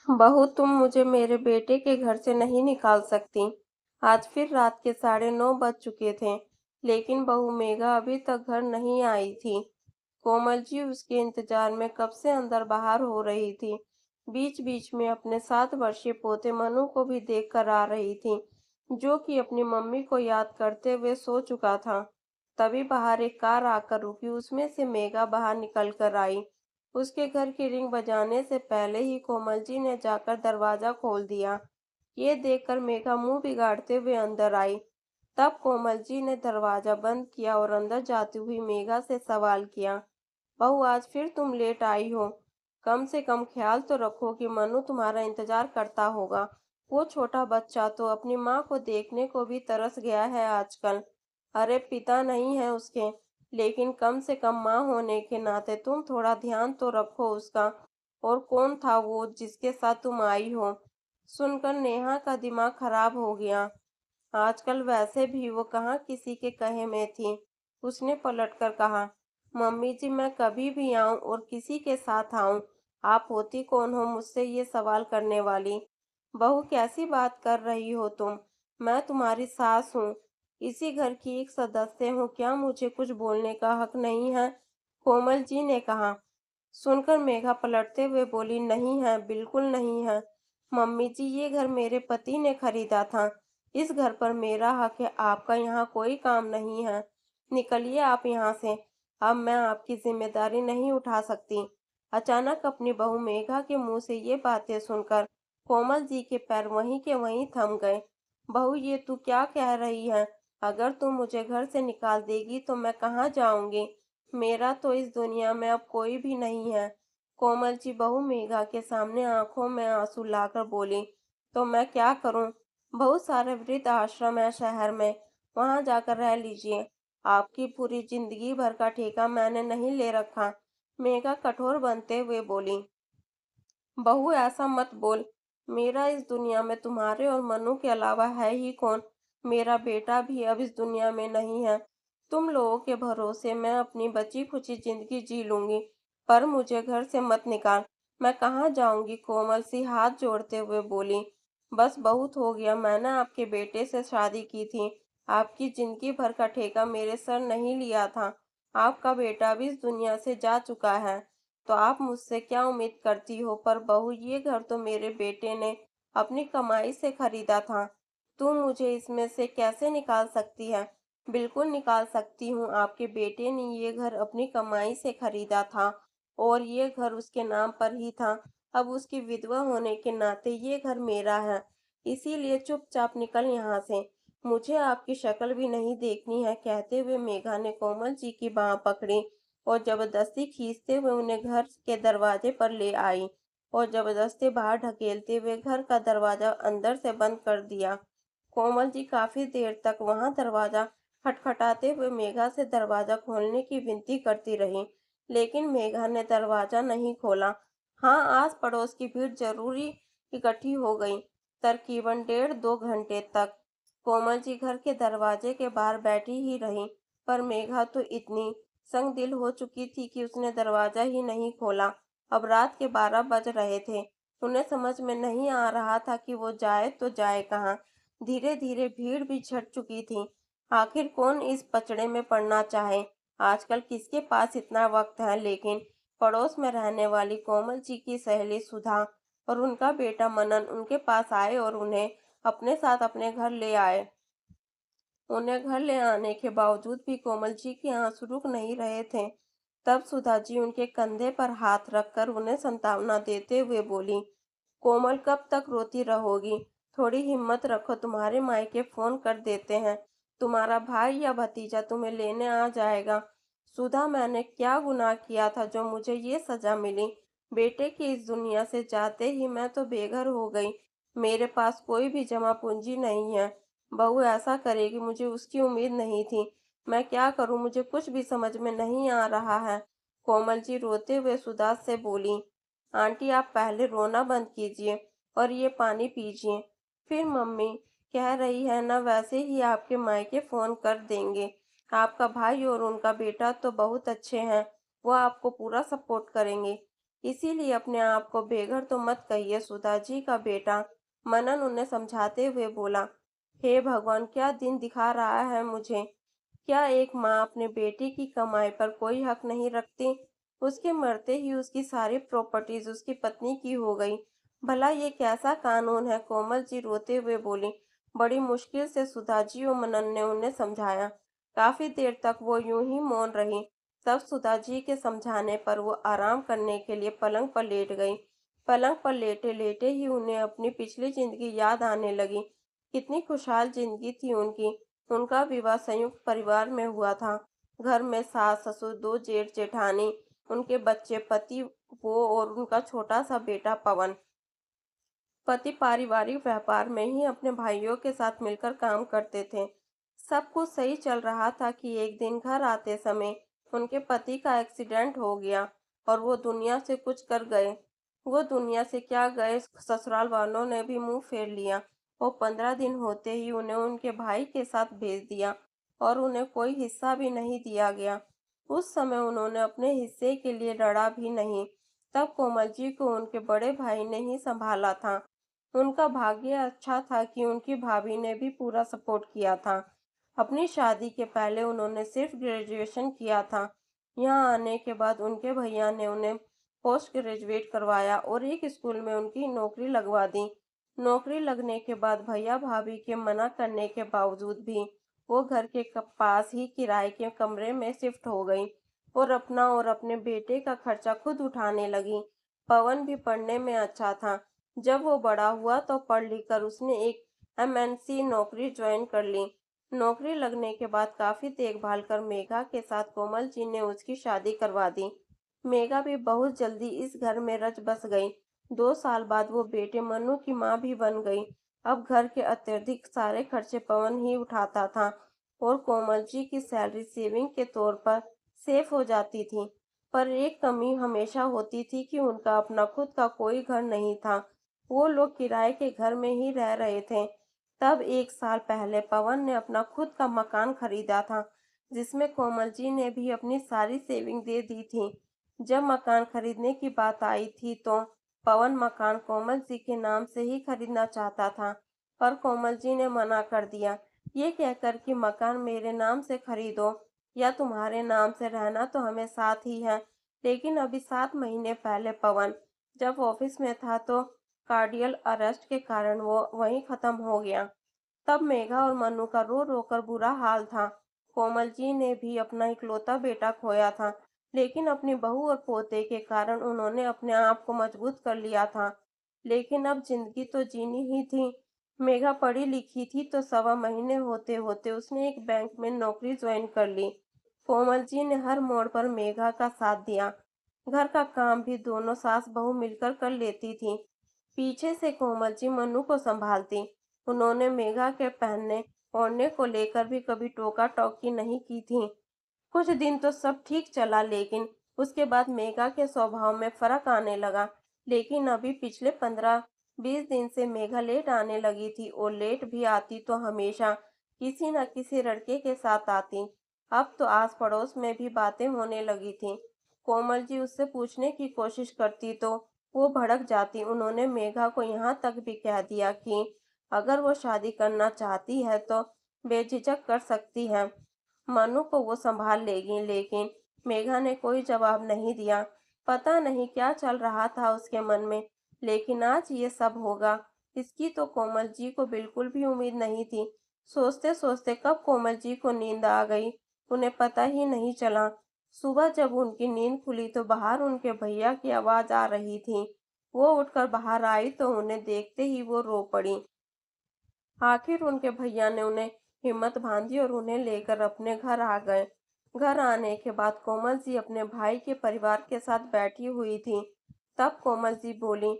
बहू, तुम मुझे मेरे बेटे के घर से नहीं निकाल सकती। आज फिर रात के 9:30 बज चुके थे, लेकिन बहू मेघा अभी तक घर नहीं आई थी। कोमल जी उसके इंतजार में कब से अंदर बाहर हो रही थी। बीच बीच में अपने 7 वर्षीय पोते मनु को भी देख कर आ रही थी, जो कि अपनी मम्मी को याद करते हुए सो चुका था। तभी बाहर एक कार आकर रुकी, उसमें से मेघा बाहर निकल कर आई। उसके घर की रिंग बजाने से पहले ही कोमल जी ने जाकर दरवाजा खोल दिया। ये देखकर मेघा मुंह बिगाड़ते हुए अंदर आई। तब कोमल जी ने दरवाजा बंद किया और अंदर जाती हुई मेघा से सवाल किया, बहू, आज फिर तुम लेट आई हो। कम से कम ख्याल तो रखो कि मनु तुम्हारा इंतजार करता होगा। वो छोटा बच्चा तो अपनी माँ को देखने को भी तरस गया है आजकल। अरे, पिता नहीं है उसके, लेकिन कम से कम माँ होने के नाते तुम थोड़ा ध्यान तो रखो उसका। और कौन था वो जिसके साथ तुम आई हो? सुनकर नेहा का दिमाग खराब हो गया। आजकल वैसे भी वो कहाँ किसी के कहे में थी। उसने पलटकर कहा, मम्मी जी, मैं कभी भी आऊं और किसी के साथ आऊं, आप होती कौन हो मुझसे ये सवाल करने वाली? बहू, कैसी बात कर रही हो तुम? मैं तुम्हारी सास हूँ, इसी घर की एक सदस्य हूँ। क्या मुझे कुछ बोलने का हक नहीं है? कोमल जी ने कहा। सुनकर मेघा पलटते हुए बोली, नहीं है, बिल्कुल नहीं है। मम्मी जी, ये घर मेरे पति ने खरीदा था। इस घर पर मेरा हक है, आपका यहाँ कोई काम नहीं है। निकलिए आप यहाँ से। अब मैं आपकी जिम्मेदारी नहीं उठा सकती। अचानक अपनी बहू मेघा के मुंह से ये बातें सुनकर कोमल जी के पैर वहीं के वहीं थम गए। बहू, ये तू क्या कह रही है? अगर तू मुझे घर से निकाल देगी तो मैं कहाँ जाऊंगी? मेरा तो इस दुनिया में अब कोई भी नहीं है। कोमल जी बहू मेघा के सामने आंखों में आंसू लाकर बोली, तो मैं क्या करूं? बहुत सारे वृद्ध आश्रम है शहर में, वहां जाकर रह लीजिए। आपकी पूरी जिंदगी भर का ठेका मैंने नहीं ले रखा। मेघा कठोर बनते हुए बोली, बहू, ऐसा मत बोल। मेरा इस दुनिया में तुम्हारे और मनु के अलावा है ही कौन? मेरा बेटा भी अब इस दुनिया में नहीं है। तुम लोगों के भरोसे मैं अपनी बची खुची जिंदगी जी लूंगी, पर मुझे घर से मत निकाल। मैं कहाँ जाऊंगी? कोमल सी हाथ जोड़ते हुए बोली, बस बहुत हो गया। मैंने आपके बेटे से शादी की थी, आपकी जिंदगी भर का ठेका मेरे सर नहीं लिया था। आपका बेटा भी इस दुनिया से जा चुका है, तो आप मुझसे क्या उम्मीद करती हो? पर बहू, ये घर तो मेरे बेटे ने अपनी कमाई से खरीदा था। तू मुझे इसमें से कैसे निकाल सकती है? बिल्कुल निकाल सकती हूँ। आपके बेटे ने ये घर अपनी कमाई से खरीदा था और ये घर उसके नाम पर ही था। अब उसकी विधवा होने के नाते ये घर मेरा है, इसीलिए चुपचाप निकल यहाँ से। मुझे आपकी शक्ल भी नहीं देखनी है। कहते हुए मेघा ने कोमल जी की बाह पकड़ी और जबरदस्ती खींचते हुए उन्हें घर के दरवाजे पर ले आई और जबरदस्ती बाहर ढकेलते हुए घर का दरवाजा अंदर से बंद कर दिया। कोमल जी काफी देर तक वहां दरवाजा खटखटाते हुए मेघा से दरवाजा खोलने की विनती करती रही, लेकिन मेघा ने दरवाजा नहीं खोला। हाँ, आस पड़ोस की भीड़ जरूरी इकट्ठी हो गई। तकरीबन 1.5-2 घंटे तक कोमल जी घर के दरवाजे के बाहर बैठी ही रही, पर मेघा तो इतनी संग दिल हो चुकी थी कि उसने दरवाजा ही नहीं खोला। अब रात के 12 बज रहे थे। उन्हें समझ में नहीं आ रहा था कि वो जाए तो जाए कहाँ। धीरे धीरे भीड़ भी छट चुकी थी। आखिर कौन इस पचड़े में पड़ना चाहे? आजकल किसके पास इतना वक्त है? लेकिन पड़ोस में रहने वाली कोमल जी की सहेली सुधा और उनका बेटा मनन उनके पास आए और उन्हें अपने साथ अपने घर ले आए। उन्हें घर ले आने के बावजूद भी कोमल जी के आंसू रुक नहीं रहे थे। तब सुधा जी उनके कंधे पर हाथ रखकर उन्हें सांत्वना देते हुए बोली, कोमल, कब तक रोती रहोगी? थोड़ी हिम्मत रखो, तुम्हारे मायके फोन कर देते हैं। तुम्हारा भाई या भतीजा तुम्हें लेने आ जाएगा। सुधा, मैंने क्या गुनाह किया था जो मुझे ये सजा मिली? बेटे की इस दुनिया से जाते ही मैं तो बेघर हो गई। मेरे पास कोई भी जमा पूंजी नहीं है। बहू ऐसा करेगी, मुझे उसकी उम्मीद नहीं थी। मैं क्या करूं? मुझे कुछ भी समझ में नहीं आ रहा है। कोमल जी रोते हुए सुधा से बोली, आंटी, आप पहले रोना बंद कीजिए और ये पानी पीजिए। फिर मम्मी कह रही है ना, वैसे ही आपके मायके फोन कर देंगे। आपका भाई और उनका बेटा तो बहुत अच्छे हैं, वो आपको पूरा सपोर्ट करेंगे। इसीलिए अपने आप को बेघर तो मत कहिए। सुधा जी का बेटा मनन उन्हें समझाते हुए बोला। हे भगवान, क्या दिन दिखा रहा है मुझे। क्या एक माँ अपने बेटे की कमाई पर कोई हक नहीं रखती। उसके मरते ही उसकी सारी प्रॉपर्टीज उसकी पत्नी की हो गई। भला ये कैसा कानून है। कोमल जी रोते हुए बोली। बड़ी मुश्किल से सुधा जी और मनन ने उन्हें समझाया। काफी देर तक वो यूं ही मौन रही। तब सुधा जी के समझाने पर वो आराम करने के लिए पलंग पर लेट गई। पलंग पर लेटे लेटे ही उन्हें अपनी पिछली जिंदगी याद आने लगी। कितनी खुशहाल जिंदगी थी उनकी। उनका विवाह संयुक्त परिवार में हुआ था। घर में सास ससुर, दो जेठ जेठानी, उनके बच्चे, पति, वो और उनका छोटा सा बेटा पवन। पति पारिवारिक व्यापार में ही अपने भाइयों के साथ मिलकर काम करते थे। सब कुछ सही चल रहा था कि एक दिन घर आते समय उनके पति का एक्सीडेंट हो गया और वो दुनिया से कुछ कर गए। वो दुनिया से क्या गए, ससुराल वालों ने भी मुंह फेर लिया। वो 15 दिन होते ही उन्हें उनके भाई के साथ भेज दिया और उन्हें कोई हिस्सा भी नहीं दिया गया। उस समय उन्होंने अपने हिस्से के लिए लड़ा भी नहीं। तब कोमल जी को उनके बड़े भाई ने ही संभाला था। उनका भाग्य अच्छा था कि उनकी भाभी ने भी पूरा सपोर्ट किया था। अपनी शादी के पहले उन्होंने सिर्फ ग्रेजुएशन किया था। यहाँ आने के बाद उनके भैया ने उन्हें पोस्ट ग्रेजुएट करवाया और एक स्कूल में उनकी नौकरी लगवा दी। नौकरी लगने के बाद भैया भाभी के मना करने के बावजूद भी वो घर के पास ही किराए के कमरे में शिफ्ट हो गई और अपना और अपने बेटे का खर्चा खुद उठाने लगी। पवन भी पढ़ने में अच्छा था। जब वो बड़ा हुआ तो पढ़ लिख कर उसने एक एमएनसी नौकरी ज्वाइन कर ली। नौकरी लगने के बाद काफी देखभाल कर मेघा के साथ कोमल जी ने उसकी शादी करवा दी। मेघा भी बहुत जल्दी इस घर में रच बस गई। 2 साल बाद वो बेटे मनु की माँ भी बन गई। अब घर के अत्यधिक सारे खर्चे पवन ही उठाता था और कोमल जी की सैलरी सेविंग के तौर पर सेफ हो जाती थी। पर एक कमी हमेशा होती थी कि उनका अपना खुद का कोई घर नहीं था। वो लोग किराए के घर में ही रह रहे थे। तब 1 साल पहले पवन ने अपना खुद का मकान खरीदा था, जिसमें कोमल जी ने भी अपनी सारी सेविंग दे दी थी। जब मकान खरीदने की बात आई थी तो पवन मकान कोमल जी के नाम से ही खरीदना चाहता था, पर कोमल जी ने मना कर दिया, ये कहकर कि मकान मेरे नाम से खरीदो या तुम्हारे नाम से रहना तो हमें साथ ही है। लेकिन अभी 7 महीने पहले पवन जब ऑफिस में था तो कार्डियल अरेस्ट के कारण वो वहीं खत्म हो गया। तब मेघा और मनु का रो रो कर बुरा हाल था। कोमल जी ने भी अपना इकलौता बेटा खोया था, लेकिन अपनी बहू और पोते के कारण उन्होंने अपने आप को मजबूत कर लिया था। लेकिन अब जिंदगी तो जीनी ही थी। मेघा पढ़ी लिखी थी तो 1.25 महीने होते होते उसने एक बैंक में नौकरी ज्वाइन कर ली। कोमल जी ने हर मोड़ पर मेघा का साथ दिया। घर का काम भी दोनों सास बहू मिलकर कर लेती थी। पीछे से कोमल जी मन्नू को संभालती। उन्होंने मेघा के पहनने ओढ़ने को लेकर भी कभी टोका टोकी नहीं की थी। कुछ दिन तो सब ठीक चला, लेकिन उसके बाद मेघा के स्वभाव में फर्क आने लगा। लेकिन अभी पिछले 15-20 दिन से मेघा लेट आने लगी थी और लेट भी आती तो हमेशा किसी न किसी लड़के के साथ आती। अब तो आस पड़ोस में भी बातें होने लगी थी। कोमल जी उससे पूछने की कोशिश करती तो वो भड़क जाती। उन्होंने मेघा को यहाँ तक भी कह दिया कि अगर वो शादी करना चाहती है तो बेझिझक कर सकती है, मनु को वो संभाल लेगी। लेकिन मेघा ने कोई जवाब नहीं दिया। पता नहीं क्या चल रहा था उसके मन में, लेकिन आज ये सब होगा इसकी तो कोमल जी को बिल्कुल भी उम्मीद नहीं थी। सोचते सोचते कब कोमल जी को नींद आ गई उन्हें पता ही नहीं चला। सुबह जब उनकी नींद खुली तो बाहर उनके भैया की आवाज आ रही थी। वो उठकर बाहर आई तो उन्हें देखते ही वो रो पड़ी। आखिर उनके भैया ने उन्हें हिम्मत बांधी और उन्हें लेकर अपने घर आ गए। घर आने के बाद कोमल जी अपने भाई के परिवार के साथ बैठी हुई थी। तब कोमल जी बोली,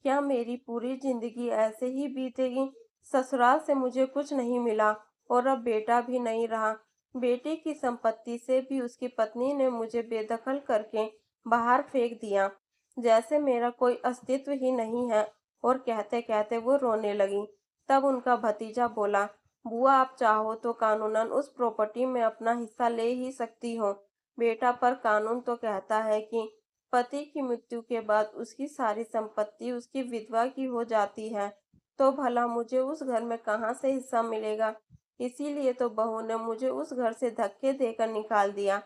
क्या मेरी पूरी जिंदगी ऐसे ही बीतेगी। ससुराल से मुझे कुछ नहीं मिला और अब बेटा भी नहीं रहा। बेटे की संपत्ति से भी उसकी पत्नी ने मुझे बेदखल करके बाहर फेंक दिया, जैसे मेरा कोई अस्तित्व ही नहीं है। और कहते कहते वो रोने लगी। तब उनका भतीजा बोला, बुआ आप चाहो तो कानूनन उस प्रॉपर्टी में अपना हिस्सा ले ही सकती हो बेटा, पर कानून तो कहता है कि पति की मृत्यु के बाद उसकी सारी संपत्ति उसकी विधवा की हो जाती है, तो भला मुझे उस घर में कहाँ से हिस्सा मिलेगा? इसीलिए तो बहू ने मुझे उस घर से धक्के देकर निकाल दिया।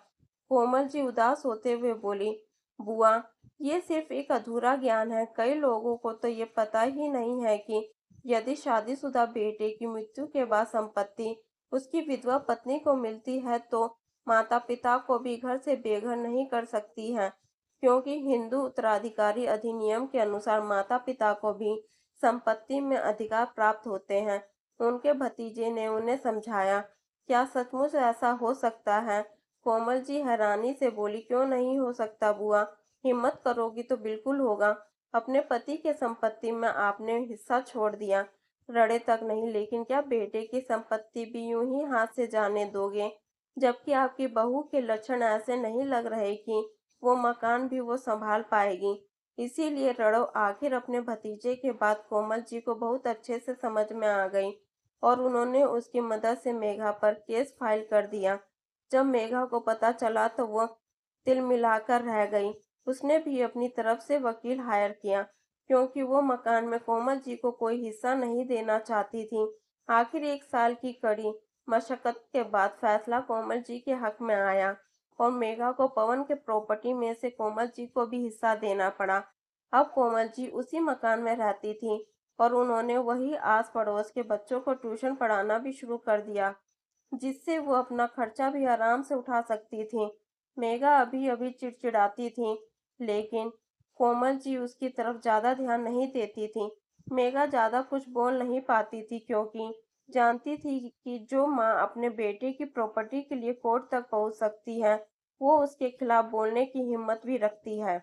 कोमल जी उदास होते हुए बोली, बुआ, ये सिर्फ एक अधूरा ज्ञान है। कई लोगों को तो ये पता ही नहीं है कि यदि शादीशुदा बेटे की मृत्यु के बाद संपत्ति उसकी विधवा पत्नी को मिलती है, तो माता पिता को भी घर से बेघर नहीं कर सकती हैं, क्योंकि हिंदू उत्तराधिकारी अधिनियम के अनुसार माता पिता को भी संपत्ति में अधिकार प्राप्त होते हैं। उनके भतीजे ने उन्हें समझाया। क्या सचमुच ऐसा हो सकता है? कोमल जी हैरानी से बोली, क्यों नहीं हो सकता बुआ? हिम्मत करोगी तो बिल्कुल होगा। अपने पति के संपत्ति में आपने हिस्सा छोड़ दिया, रड़े तक नहीं, लेकिन क्या बेटे की संपत्ति भी यूं ही हाथ से जाने दोगे? जबकि आपकी बहू के लक्षण ऐसे नहीं लग रहे कि वो मकान भी वो संभाल पाएगी। इसीलिए रड़ो। आखिर अपने भतीजे के बात कोमल जी को बहुत अच्छे से समझ में आ गई और उन्होंने उसकी मदद से मेघा पर केस फाइल कर दिया। जब मेघा को पता चला तो वो तिल मिलाकर रह गई। उसने भी अपनी तरफ से वकील हायर किया, क्योंकि वो मकान में कोमल जी को कोई हिस्सा नहीं देना चाहती थी। आखिर 1 साल की कड़ी मशक्कत के बाद फैसला कोमल जी के हक में आया और मेघा को पवन के प्रॉपर्टी में से कोमल जी को भी हिस्सा देना पड़ा। अब कोमल जी उसी मकान में रहती थी और उन्होंने वही आस पड़ोस के बच्चों को ट्यूशन पढ़ाना भी शुरू कर दिया, जिससे वो अपना खर्चा भी आराम से उठा सकती थी। मेघा अभी-अभी चिड़चिड़ाती थी, लेकिन कोमल जी उसकी तरफ ज़्यादा ध्यान नहीं देती थी। मेघा ज़्यादा कुछ बोल नहीं पाती थी, क्योंकि जानती थी कि जो माँ अपने बेटे की प्रॉपर्टी के लिए कोर्ट तक पहुँच सकती है, वो उसके खिलाफ बोलने की हिम्मत भी रखती है।